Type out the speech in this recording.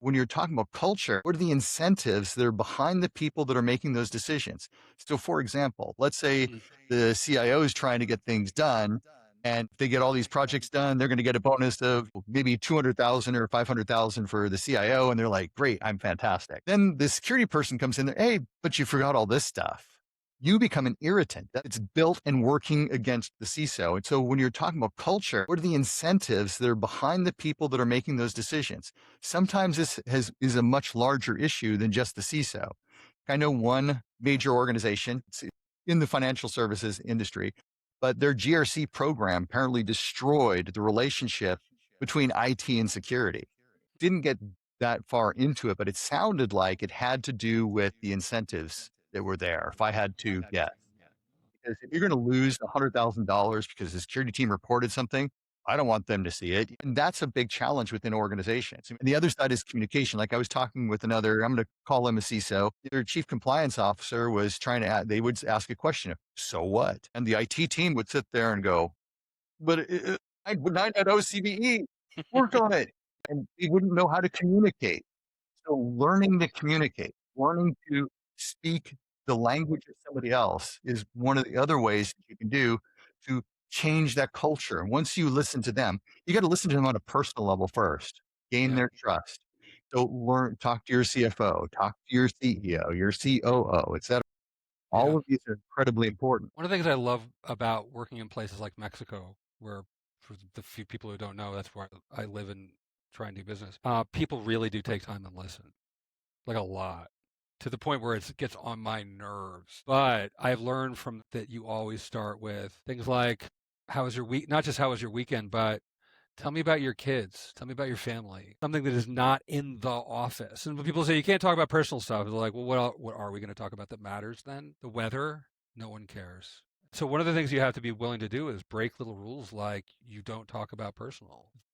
when you're talking about culture, what are the incentives that are behind the people that are making those decisions? So, for example, let's say Mm. the CIO is trying to get things done, and if they get all these projects done, they're going to get a bonus of maybe 200,000 or 500,000 for the CIO. And they're like, great, I'm fantastic. Then the security person comes in there, hey, but you forgot all this stuff. You become an irritant. It's built and working against the CISO. And so when you're talking about culture, what are the incentives that are behind the people that are making those decisions? Sometimes is a much larger issue than just the CISO. I know one major organization in the financial services industry, but their GRC program apparently destroyed the relationship between IT and security. Didn't get that far into it, but it sounded like it had to do with the incentives that were there. If I had to guess, because if you're going to lose $100,000 because the security team reported something, I don't want them to see it. And that's a big challenge within organizations. And the other side is communication. Like I was talking with another, I'm going to call him a CISO. Their chief compliance officer was trying to, they would ask a question, so what? And the IT team would sit there and go, but 9.0 CVE, work on it. And they wouldn't know how to communicate. So learning to communicate, learning to speak the language of somebody else is one of the other ways that you can do to change that culture. And once you listen to them, you got to listen to them on a personal level first, gain Yep. their trust. So learn, talk to your CFO, talk to your CEO, your COO, et cetera. Yeah. All of these are incredibly important. One of the things I love about working in places like Mexico, where for the few people who don't know, that's where I live and try and do business. People really do take time and listen, like a lot, to the point where it gets on my nerves. But I've learned from that you always start with things like, how was your week? Not just how was your weekend, but tell me about your kids. Tell me about your family. Something that is not in the office. And when people say you can't talk about personal stuff, they're like, well, what are we going to talk about that matters then? The weather? No one cares. So one of the things you have to be willing to do is break little rules like you don't talk about personal.